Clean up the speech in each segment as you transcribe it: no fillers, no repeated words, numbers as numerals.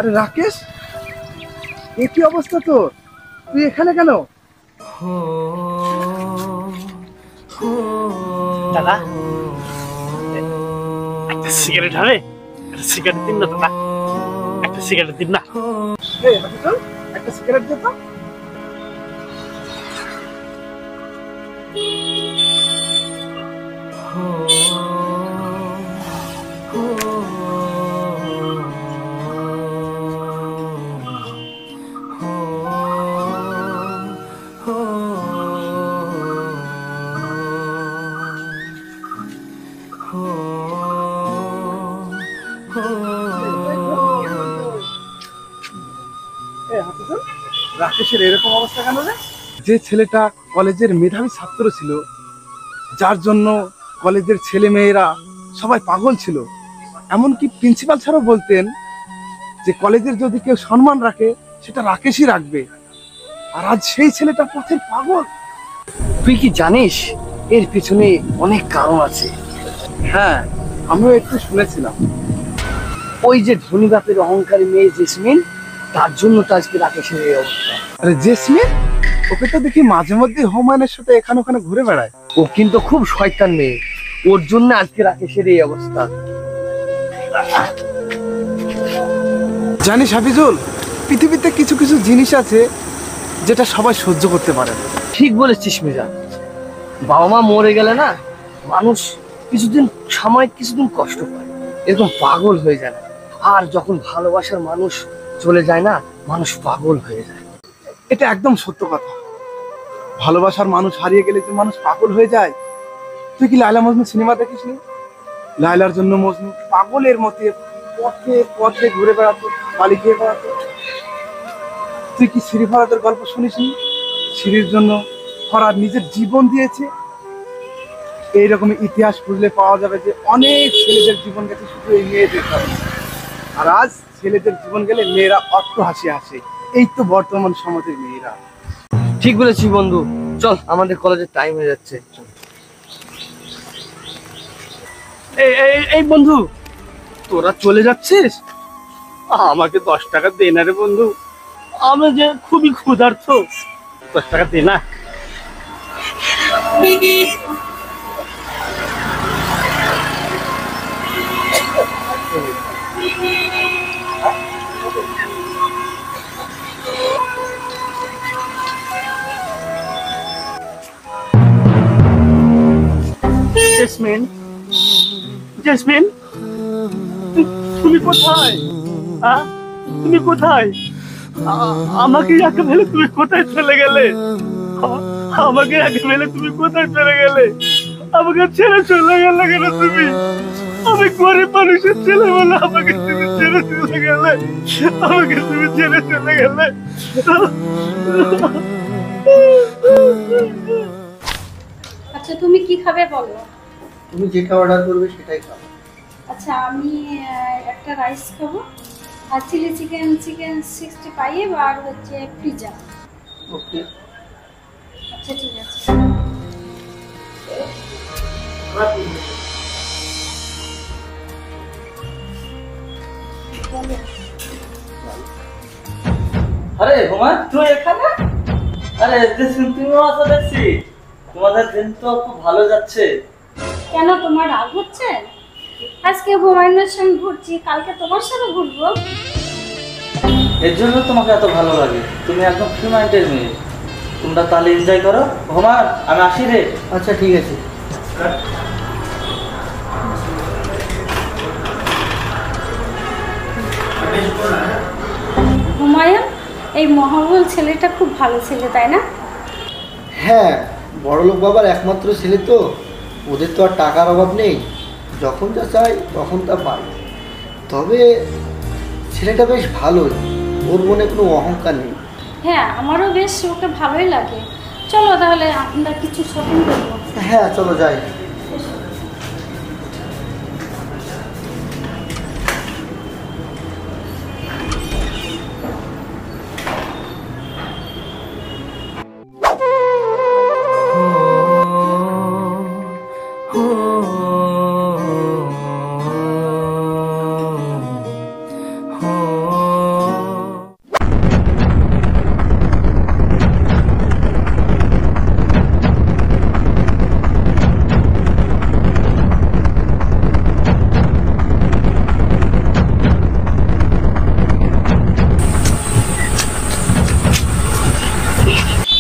আরে রাকেশ, এ কি অবস্থা তোর? তুই এখানে কেন? দাদা একটা সিগারেট হবে? একটা সিগারেট দিন না দাদা, একটা সিগারেট দিন না। একটা সিগারেট দে তো। রাকেশের এরকম অবস্থা কেন রে? যে ছেলেটা কলেজের মেধাবী ছাত্র ছিল, যার জন্য কলেজের ছেলে মেয়েরা সবাই পাগল ছিল, এমনকি প্রিন্সিপাল স্যারও বলতেন যে কলেজের যদি কেউ সম্মান রাখে সেটা রাকেশই রাখবে, আর আজ সেই ছেলেটা পথের পাগল। তুই কি জানিস এর পিছনে অনেক কারণ আছে? হ্যাঁ, আমিও একটু শুনেছিলাম। ওই যে ধনী বাপের অহংকারী মেয়ে জেসমিন, তার জন্য তো আজকে রাকেশের এই অবস্থা। আরে জেসমিন, ওকে তো দেখি মাঝে মধ্যে হুমায়ুনের সাথে এখানে ওখানে ঘুরে বেড়ায়। ও কিন্তু খুব শয়তান মেয়ে, ওর জন্য আজকে রাকেশের এই অবস্থা। জানিস হাফিজুল, পৃথিবীতে কিছু কিছু জিনিস আছে যেটা সবাই সহ্য করতে পারে না। ঠিক বলেছিস মিজান, বাবা মা মরে গেলে না মানুষ কিছুদিন কষ্ট পায়, এরকম পাগল হয়ে যায় না। আর যখন ভালোবাসার মানুষ চলে যায় না, মানুষ পাগল হয়ে যায়। এটা একদম সত্য কথা। ভালোবাসার মানুষ হারিয়ে গেলে যে মানুষ পাগল হয়ে যায়। তুই কি লায়লা মজনু সিনেমা দেখিসনি? লায়লার জন্য মজনু পাগলের মতে পথে পথে ঘুরে বেড়াতো, বালি খেয়ে বেড়াতো। তুই কি শ্রী ফরাদের গল্প শুনিসনি? শ্রীর জন্য ফরাদ নিজের জীবন দিয়েছে। এইরকম ইতিহাস খুঁজলে পাওয়া যাবে যে অনেক ছেলেদের জীবন গেছে শুধু এই মেয়েদের কারণে। আর আজ ছেলেদের জীবন গেলে মেয়েরা অট্ট হাসি আসে। এই তো বর্তমান সমাজের মেয়েরা। ঠিক বলেছিস বন্ধু, চল আমাদের কলেজের টাইম হয়ে যাচ্ছে। এই বন্ধু, তোরা চলে যাচ্ছিস? আমাকে 10 টাকা দে না রে বন্ধু, আমি যে খুবই ক্ষুধার্ত। 10 টাকা দে না। জেসমিন, জেসমিন, তুমি কোথায়? তুমি কোথায়? আমাকে একা ফেলে তুমি কোথায় চলে গেলে? আমাকে একা ফেলে তুমি কোথায় চলে গেলে? আমাকে ছেড়ে চলে গেলে কেন তুমি? আমি গরিব মানুষের ছেলে বলে আমাকে তুমি ছেড়ে চলে গেলে। আমাকে তুমি ছেড়ে চলে গেলে। আচ্ছা তুমি কি খাবে বলো? তুমি যেটা অর্ডার করবে সেটাই খাবো। আচ্ছা আমি একটা রাইস খাবো, আর চিলি চিকেন 65 আর হচ্ছে পিৎজা। ওকে, আচ্ছা ঠিক আছে। আরে হুমায়ুন তুই এখানে? আরে তুমিও আসো দেখছি, তোমাদের দিন তো খুব ভালো যাচ্ছে। কেন তোমার রাগ হচ্ছে? আজকে হুমায়ুনের সঙ্গে ঘুরছি, কালকে তোমার সাথে ঘুরবো। এর জন্য তোমাকে এত ভালো লাগে, তুমি একদম ফ্রি মাইন্ডের মেয়ে। তোমরা তাহলে এনজয় করো। হুমায়ুন আমি আসি রে। আচ্ছা ঠিক আছে। হুমায়ুন, এই মহাবল ছেলেটা খুব ভালো ছেলে, তাই না? হ্যাঁ, বড়লোক বাবার একমাত্র ছেলে তো, ওদের তো আর টাকার অভাব নেই, যখন যা চাই তখন তা পায়। তবে ছেলেটা বেশ ভালোই, ওর মনে কোনো অহংকার নেই। হ্যাঁ, আমারও বেশ ওকে ভালোই লাগে। চলো তাহলে আমরা কিছু শপিং করবো। হ্যাঁ চলো যাই।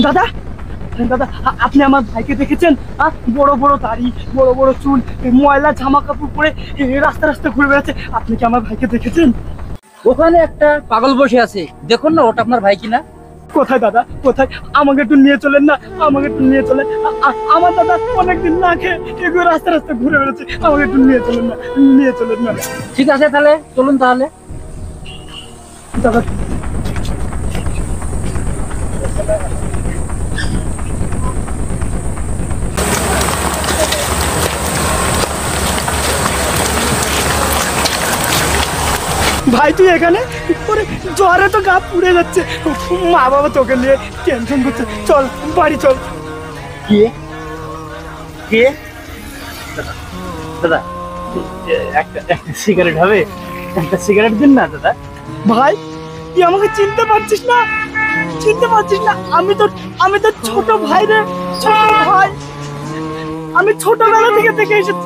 দাদা দাদা আপনি আমার ভাইকে দেখেছেন? বড় বড় দাড়ি, বড় বড় চুল, ময়লা জামা কাপড় পরে রাস্তা রাস্তা ঘুরে বেড়াচ্ছে। আপনি কি আমার ভাইকে দেখেছেন? ওখানে একটা পাগল বসে আছে, দেখুন না, ওটা আপনার ভাই কিনা? কোথায় দাদা, কোথায়? আমাকে একটু নিয়ে চলেন না, আমাকে একটু নিয়ে চলেন। আমার দাদা অনেকদিন না খেয়ে এগুলো রাস্তা রাস্তা ঘুরে বেড়াচ্ছে, আমাকে একটু নিয়ে চলেন না, নিয়ে চলেন না। ঠিক আছে, তাহলে চলুন। তাহলে দাদা ভাই তুই এখানে? ওরে জ্বরে তো গা পুড়ে যাচ্ছে, মা বাবা তোকে নিয়ে টেনশন করছে। চল বাড়ি চল। কে কে? দাদা একটা সিগারেট হবে? একটা সিগারেট দিন না দাদা। ভাই তুই আমাকে চিনতে পারছিস না? চিনতে পারছিস না? আমি তো ছোট ভাই রে, ছোট ভাই। আমি ছোটবেলা থেকে দেখে এসেছি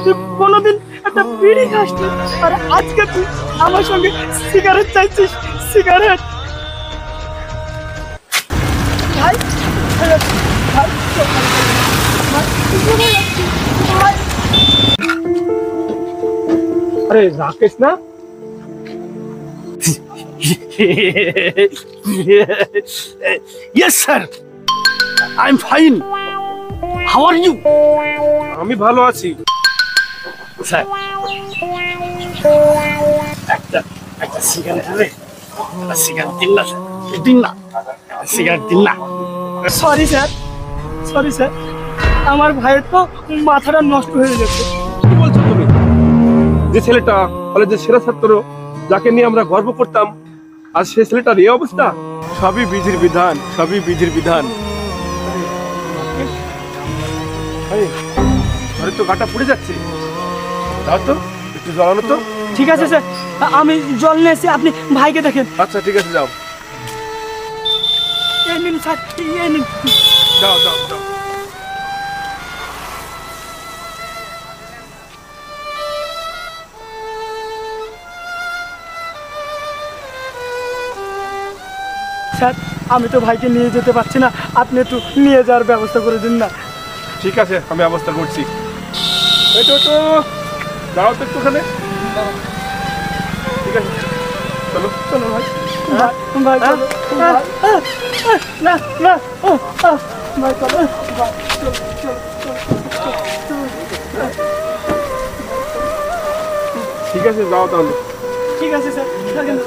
তুই কোনোদিন একটা বিড়ি খাসনি, আর আজকে তুই আমার সঙ্গে সিগারেট চাইছিস। সিগারেট ভাই, ভাই, ভাই, ভাই। আরে রাকেশ না? Yes, sir. I'm fine. How are you? আমি ভালো আছি। Sir. একটা সিগারেট হবে? সিগারেট দিন না, দিন না, সিগারেট দিন না। সরি স্যার, সরি স্যার, আমার ভাইয়ের তো মাথাটা নষ্ট হয়ে গেছে। কি বলছো তুমি? যে ছেলেটা কলেজের সেরা ছাত্র, যাকে নিয়ে আমরা গর্ব করতাম, আজ সেই ছেলেটার এই অবস্থা। সবই বিধির বিধান, সবই বিধির বিধান। ঘরে তো গাটা পুড়ে যাচ্ছে, দাও তো একটু জ্বালানো তো। ঠিক আছে স্যার, আমি জল নিয়ে এসে আপনি ভাইকে দেখেন। আচ্ছা ঠিক আছে, যাও এই নিন স্যার, এই নিন। যাও যাও যাও। স্যার আমি তো ভাইকে নিয়ে যেতে পারছি না, আপনি একটু নিয়ে যাওয়ার ব্যবস্থা করে দিন না। ঠিক আছে, আমি ব্যবস্থা করছি। এই তো তো দাঁড়াও তো একটুখানে। ঠিক আছে, চলো চলো ভাই, ভাই চলো, না না, ভাই চলো, ভাই চলো, ঠিক আছে, যাও তাহলে। ঠিক আছে স্যার, থাকেন।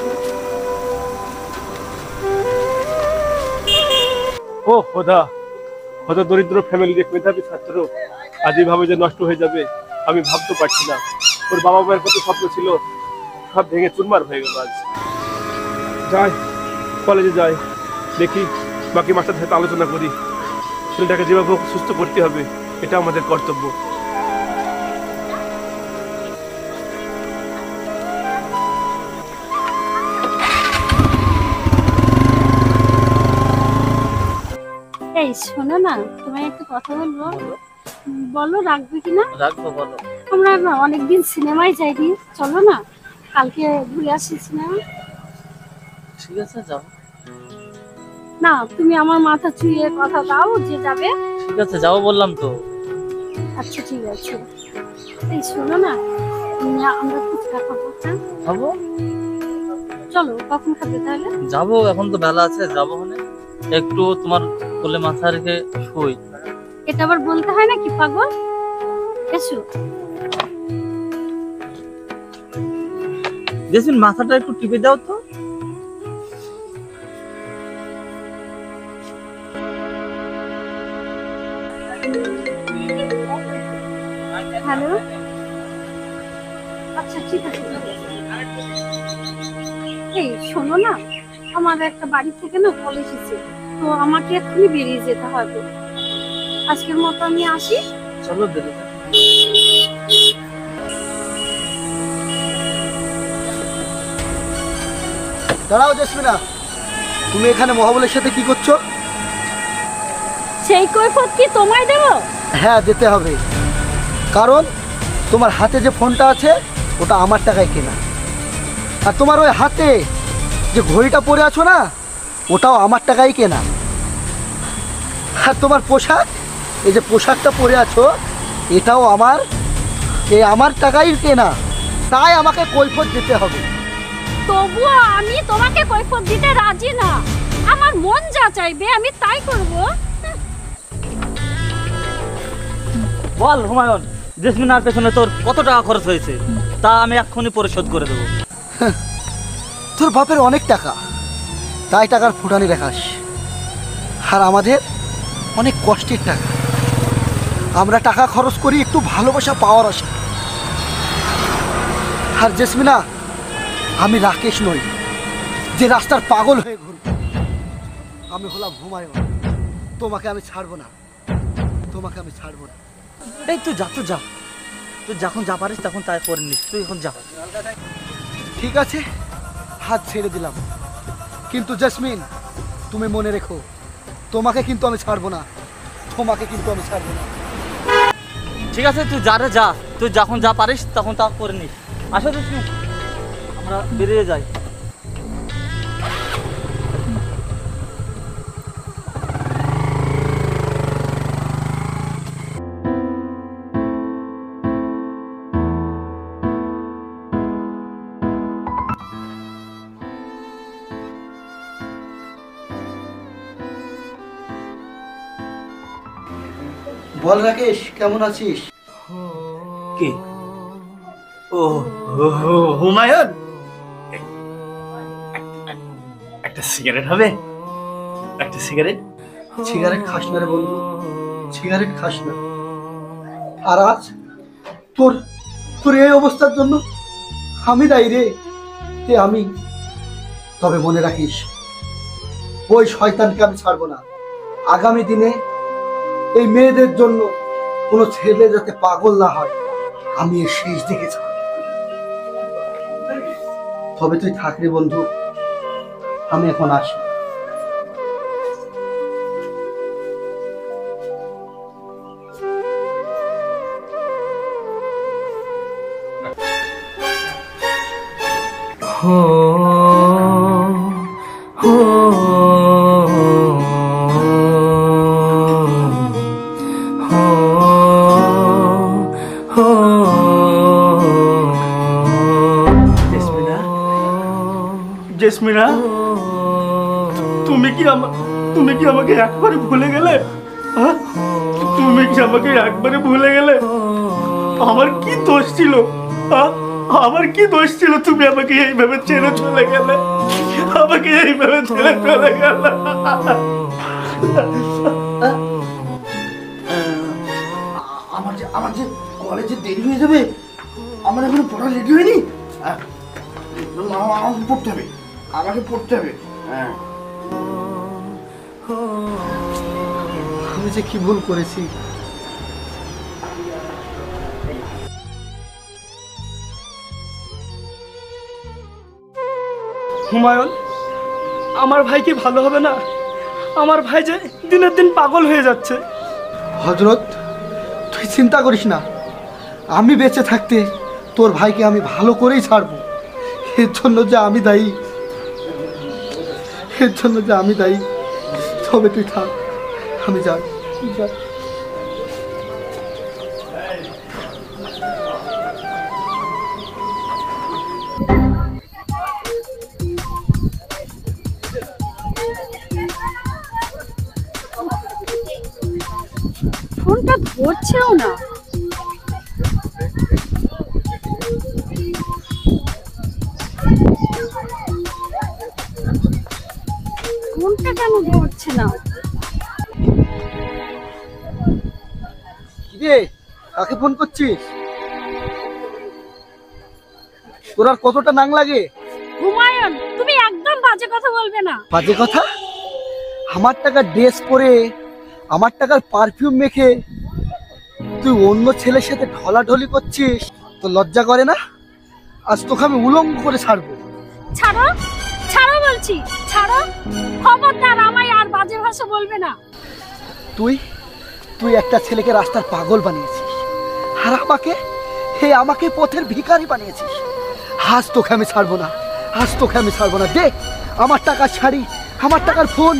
ও খোদা, কত দরিদ্র ফ্যামিলির এক মেধাবী ছাত্র আজ এইভাবে যে নষ্ট হয়ে যাবে আমি ভাবতে পারছি না। ওর বাবা মায়ের কত স্বপ্ন ছিল, সব ভেঙে চুরমার হয়ে গেল। আজ যাই, কলেজে যাই, দেখি বাকি মাস্টার সাথে আলোচনা করি। ছেলেটাকে যেভাবে হোক সুস্থ করতে হবে, এটা আমাদের কর্তব্য। এই শোনো না, তোমায় একটা কথা বলবো। বলো রাখবে কিনা? রাখবো, বলো। আমরা না অনেকদিন সিনেমায় যাইনি, চলো না কালকে ঘুরে আসি সিনেমা। ঠিক আছে, যাও। না তুমি আমার মাথা ছুঁয়ে কথা দাও যে যাবে। ঠিক আছে, যাও বললাম তো। আচ্ছা ঠিক আছে। এই শোনো না, আমরা ফুচকা খাবো, হ্যাঁ? যাবো, চলো কখন খাবে তাহলে? যাবো, এখন তো বেলা আছে, যাবো। মানে একটু তোমার কোলে মাথা রেখে শুই। এটা আবার বলতে হয় নাকি পাগল? এসো। জেসমিন, মাথাটা একটু টিপে দাও তো। হ্যালো, আচ্ছা ঠিক আছে। এই শোনো না, আমার একটা বাড়ি থেকে না কল এসেছে, তো আমাকে এক্ষুনি বেরিয়ে যেতে হবে। আজকের মতো আমি আসি। চলো দেরি। দাঁড়াও জেসমিনা, তুমি এখানে মহাবলের সাথে কি করছো? সেই কৈফত কি তোমায় দেব? হ্যাঁ দিতে হবে, কারণ তোমার হাতে যে ফোনটা আছে ওটা আমার টাকায় কেনা, আর তোমার ওই হাতে যে ঘড়িটা পরে আছো না ওটাও আমার টাকায় কেনা। আর তোমার পোশাক, এই যে পোশাকটা পরে আছো, এটাও আমার টাকাই কেনা, তাই আমাকে কৈফিয়ত দিতে হবে। তবুও আমি তোমাকে কৈফিয়ত দিতে রাজি না। আমার মন যা চাইবে আমি তাই করব। বল হুমায়ুন, জেসমিনার পেছনে তোর কত টাকা খরচ হয়েছে, তা আমি এক্ষুনি পরিশোধ করে দেবো। তোর বাপের অনেক টাকা, তাই টাকার ফুটানি দেখাস। আর আমাদের অনেক কষ্টের টাকা, আমরা টাকা খরচ করি একটু ভালোবাসা পাওয়ার আশা। আর জেসমিনা, আমি রাকেশ নই যে রাস্তার পাগল হয়ে ঘুরব, আমি হলাম হুমায়ুন। তোমাকে আমি ছাড়বো না, তোমাকে আমি ছাড়বো না। এই তুই যা, তুই যখন যা পারিস তখন তাই করে নিস, তুই এখন যা। ঠিক আছে, হাত ছেড়ে দিলাম, কিন্তু জেসমিন তুমি মনে রেখো, তোমাকে কিন্তু আমি ছাড়বো না, তোমাকে কিন্তু আমি ছাড়বো না। ঠিক আছে, তুই যা রে যা, তুই যখন যা পারিস তখন তা করে নিস। আসো জেসমিন, আমরা বেরিয়ে যাই। বল রাকেশ, কেমন আছিস? কে? ও হুমায়ুন, একটা সিগারেট হবে? একটা সিগারেট? সিগারেট খাস না রে বন্ধু, সিগারেট খাস না। আর আজ তোর তোর এই অবস্থার জন্য আমি দায়ী রে, আমি। তবে মনে রাখিস, ওই শয়তানকে আমি ছাড়বো না। আগামী দিনে এই মেয়েদের জন্য কোনো ছেলে যাতে পাগল না হয়, আমি এর শেষ দেখে ছাড়ব। তবে তুই থাক রে বন্ধু, আমি এখন আসি। জেসমিনা, তুমি কি আমাকে একবারে ভুলে গেলে? হ্যাঁ, তুমি কি আমাকে একবারে ভুলে গেলে? আমার কি দোষ ছিল? আমার কি দোষ ছিল তুমি আমাকে এইভাবে ছেড়ে চলে গেলে? আমাকে এইভাবে ছেড়ে চলে গেলে? আমার যে কলেজে দেরি হয়ে যাবে, আমার এখনো পড়া রেডি হয়নি। আমাকে পড়তে হবে, আমাকে পড়তে হবে। আমি যে কি ভুল করেছি। হুমায়ুন, আমার ভাই কি ভালো হবে না? আমার ভাই যে দিনের দিন পাগল হয়ে যাচ্ছে। হযরত, তুই চিন্তা করিস না, আমি বেঁচে থাকতে তোর ভাইকে আমি ভালো করেই ছাড়বো। এর জন্য যে আমি দায়ী, এর জন্য যে আমি দায়ী। তবে তুই থাক, আমি যাই। ফোনটা ধরছেও না। ফোনটা কেন ধরছে না? কিরে, কাকে ফোন করছিস? তোর আর কতটা নাং লাগে? হুমায়ুন, তুমি একদম বাজে কথা বলবে না। বাজে কথা? আমার টাকার ড্রেস পরে, আমার টাকার পারফিউম মেখে তুই অন্য ছেলের সাথে ঢলাঢলি করছিস, তো লজ্জা করে না? আজ তোকে আমি উলঙ্গ করে ছাড়বো। ছাড়ো, ছাড়ো বলছি, ছাড়ো। খবরদার আমায় আর বাজে ভাষা বলবে না। তুই তুই একটা ছেলেকে রাস্তার পাগল বানিয়েছিস, আর আমাকে পথের ভিখারি বানিয়েছিস। আজ তোকে আমি ছাড়বো না, আজ তোকে আমি ছাড়বো না। দে আমার টাকার শাড়ি, আমার টাকার ফোন,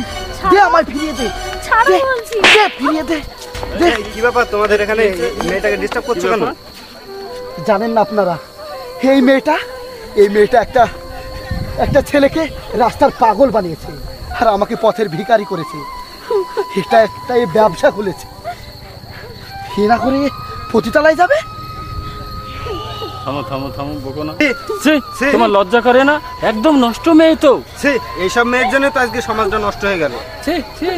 দে আমায় ফিরিয়ে দে। ছাড়ো বলছি। ফিরিয়ে দে। কি ব্যাপার তোমাদের এখানে মেয়েটাকে ডিস্টার্ব করছো কেন? জানেন না আপনারা, এই মেয়েটা একটা ছেলেকে রাস্তার পাগল বানিয়েছে আর আমাকে পথের ভিখারি করেছে। এটা একটা এই ব্যবসা খুলেছে, ঘৃণা করে পতিতালায় যাবে। থামো থামো থামো, বকো না। তোমার লজ্জা করে না? একদম নষ্ট মেয়ে তো। এইসব মেয়ের জন্য তো আজকে সমাজটা নষ্ট হয়ে গেল। ছি ছি।